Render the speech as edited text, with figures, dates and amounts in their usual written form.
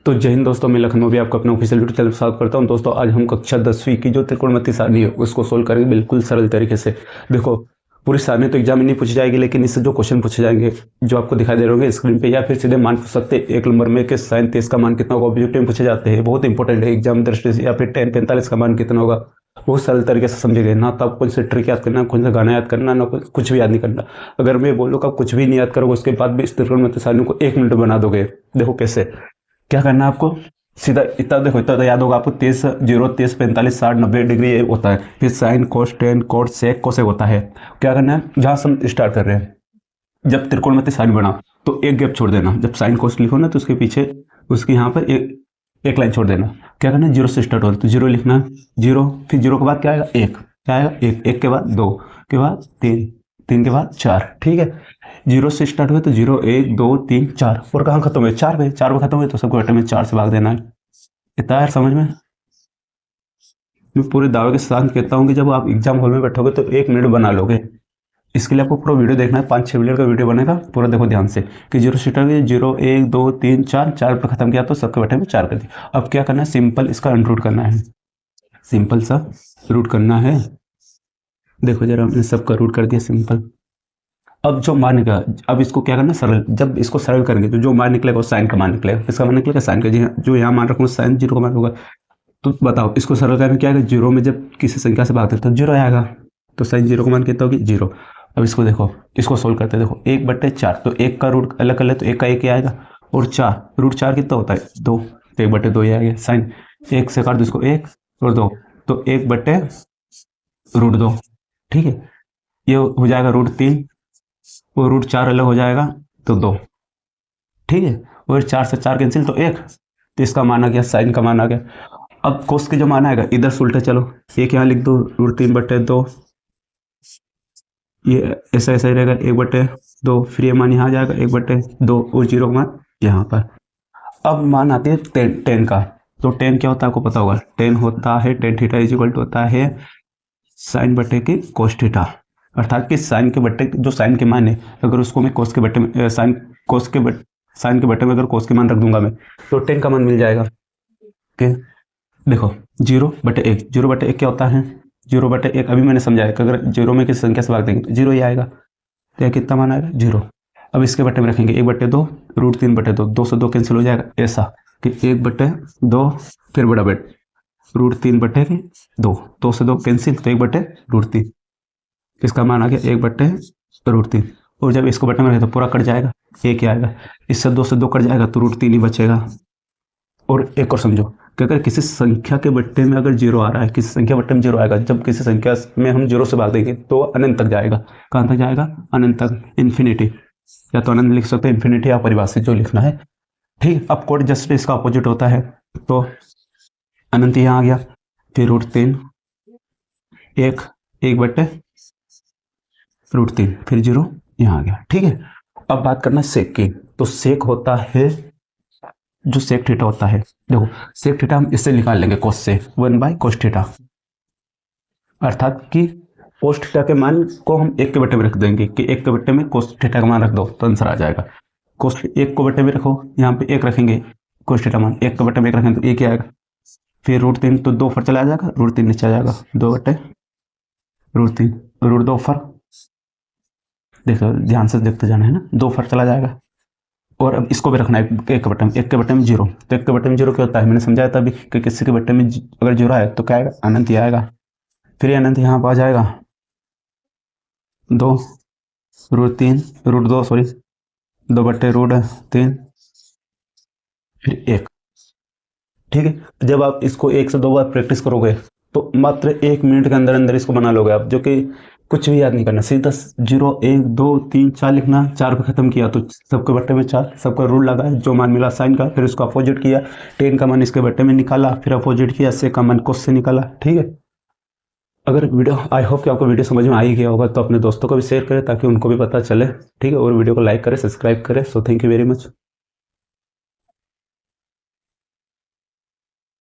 तो जय हिंद दोस्तों, मैं लखनऊ भी आपको अपने ऑफिशियल यूट्यूब चैनल पर स्वागत करता हूं। दोस्तों आज हम कक्षा 10वीं की जो त्रिकोणमिति सारणी है उसको सोल्व करेंगे बिल्कुल सरल तरीके से। देखो, पूरी सारणी तो एग्जाम में नहीं पूछी जाएगी, लेकिन इससे जो क्वेश्चन पूछे जाएंगे जो आपको दिखाई दे रहे होंगे स्क्रीन पे, या फिर सीधे मान पूछ सकते हैं 1 नंबर में कि साइन 23 का मान कितना होगा, ऑब्जेक्टिव में पूछे जाते हैं, बहुत इंपॉर्टेंट है एग्जाम दृष्टि से। या फिर tan 45 का मान कितना होगा, बहुत सरल तरीके से समझेंगे ना। तो आप कौन से ट्रिक याद करना, कौन सा गाना याद करना, ना कुछ भी याद नहीं करना। अगर मैं बोलूँ कि आप कुछ भी नहीं याद करोगे, उसके बाद भी इस त्रिकोणमिति सारणी को 1 मिनट बना दोगे। देखो कैसे, क्या करना है आपको, सीधा इतना देखो, इतना तो याद होगा आपको, 30 0 30 45 60 90 डिग्री ये होता है। फिर sine cos tan cot sec cosec होता है। क्या करना है, जहां से हम स्टार्ट कर रहे हैं, जब त्रिकोणमिति साइन बना तो एक गैप छोड़ देना। जब साइन कोस लिखो ना तो उसके पीछे उसके यहाँ पर एक लाइन छोड़ देना। क्या करना है, 0 से स्टार्ट हो तो 0 लिखना है, 0, फिर 0 के बाद क्या आएगा, 1, क्या आएगा 1, 1 के बाद 2 के बाद 3, 3 के बाद 4। ठीक है, 0 से स्टार्ट हुए तो 0 1 2 3 4, और कहाँ खत्म हुए, 4 पे, 4 पे खत्म हुए तो सबको बटे में 4 से भाग देना है। इतना यार समझ में। मैं पूरे दावे के साथ कहता हूँ कि जब आप एग्जाम हॉल में बैठोगे तो 1 मिनट बना लोगे। इसके लिए आपको पूरा वीडियो देखना है, 5-6 मिनट का वीडियो बनेगा पूरा। देखो ध्यान से कि 0 से स्टार्ट हुए, 0 1 2 3 4, 4 पर खत्म किया तो सबके बटे में 4 कर दिया। अब क्या करना है, सिंपल इसका अंडरूट करना है, सिंपल सा रूट करना है। देखो जरा, हमने सबका रूट कर दिया सिंपल। अब जो मान निकला, अब इसको क्या करना है, सरल। जब इसको सरल करेंगे तो जो मान निकलेगा वो साइन का मान निकलेगा। इसका मान निकलेगा साइन का, जो यहाँ मान रखूँगा साइन 0 का मान होगा। तो बताओ इसको सरल करने में क्या आएगा, 0 में जब किसी संख्या से भागते तो 0 आएगा, तो साइन 0 का मान कितना होगी, 0। अब इसको देखो, इसको सोल्व करते हैं। देखो 1/4, तो 1 का रूट अलग कर ले तो 1 का 1 ही आएगा, और 4 रूट 4 कितना होता है, 2, तो 1/2 ही आएगा। साइन 1 से काट दो इसको, 1 और 2, तो 1/√2। ठीक है, ये हो जाएगा √3, और √4 अलग हो जाएगा तो 2। ठीक है, और 4 से 4 कैंसिल तो 1, तो इसका मान आ गया, साइन का मान आ गया। अब कोस के जो मान आएगा इधर से उल्टे चलो, एक यहाँ लिख दो √3/2, ये ऐसा ऐसा ही रहेगा 1/2, फिर ये मान यहाँ आ जाएगा 1/2, और 0 का मान यहाँ पर। अब मान आती है टेन का। तो टेन क्या होता है आपको पता होगा, टेन होता है tan theta is equal to होता है साइन बटे के कोस थीटा। अर्थात कि साइन के बट्टे, जो साइन के मान है, अगर उसको मैं कोस के बट्टे में साइन के बट्टे में अगर कोस के मान रख दूंगा मैं, तो टेन का मान मिल जाएगा। ओके, देखो 0/1, 0/1 क्या होता है, 0/1 अभी मैंने समझाया कि अगर 0 में किसी संख्या से भाग देंगे तो 0 ही आएगा। तो कितना मान आएगा, 0। अब इसके बट्टे में रखेंगे 1/2, √3/2, 2 से 2 कैंसिल हो जाएगा, ऐसा कि 1/2, फिर बड़ा बेट √3/2, 2 से 2 कैंसिल तो 1/√3, इसका मान आ गया 1/√3। और जब इसको बट्टे में रखे तो पूरा कट जाएगा, 1 ही आएगा। इससे 2 से 2 कट जाएगा तो √3 ही बचेगा। और एक और समझो कि अगर किसी संख्या के बट्टे में अगर 0 आ रहा है, किसी संख्या बट्टे में 0 आएगा, जब किसी संख्या में हम 0 से भाग देंगे तो अनंत तक जाएगा। कहाँ तक जाएगा, अनंत तक, इन्फिनिटी, या तो अनंत लिख सकते हैं, इन्फिनिटी या परिभाषित जो लिखना है। ठीक, अब कोड जस्ट इसका अपोजिट होता है, तो अनंत यहाँ आ गया, फिर √3, 1/√3, फिर 0 यहाँ आ गया। ठीक है, अब बात करना सेक की। तो सेक होता है, जो सेक थीटा होता है, देखो सेक थीटा हम इससे निकाल लेंगे, कोस से 1/cos थीटा। अर्थात कि कोस थीटा के मान को हम 1 के बट्टे में रख देंगे, कि 1 के बट्टे में कोस थीटा का मान रख दो तो आंसर आ जाएगा। कोस 1 को बट्टे में रखो, यहाँ पे 1 रखेंगे, कोस थीटा मान 1 के बट्टे में 1 रखेंगे तो 1 ही आएगा। फिर √3, तो 2 फर चला जाएगा, √3 नीचे आ जाएगा, 2/√3, √2 फर, देखो ध्यान से देखते जाना है ना, 2 फर चला जाएगा। और अब इसको भी रखना है 1 के बट्टे में, 1 के बट्टे में 0, तो 1 के बट्टे में 0 क्या होता है, मैंने समझाया था अभी कि किसी के बट्टे में अगर 0 आए तो क्या आएगा, अनंत ही आएगा। फिर ये अनंत यहाँ पर आ जाएगा, 2/√3, फिर 1। ठीक है, जब आप इसको 1 से 2 बार प्रैक्टिस करोगे तो मात्र 1 मिनट के अंदर अंदर इसको बना लोगे आप, जो कि कुछ भी याद नहीं करना, सीधा 0 1 2 3 4 लिखना। 4 पे खत्म किया तो सबके बट्टे में 4, सबका रूल लगा, जो मान मिला साइन का, फिर उसको अपोजिट किया, टेन का मान इसके बट्टे में निकाला, फिर अपोजिट किया, से का मान कोस से निकाला। ठीक है, अगर वीडियो, आई होप कि आपको वीडियो समझ में आ ही गया होगा, तो अपने दोस्तों को भी शेयर करें ताकि उनको भी पता चले। ठीक है, और वीडियो को लाइक करें, सब्सक्राइब करें। So thank you very much.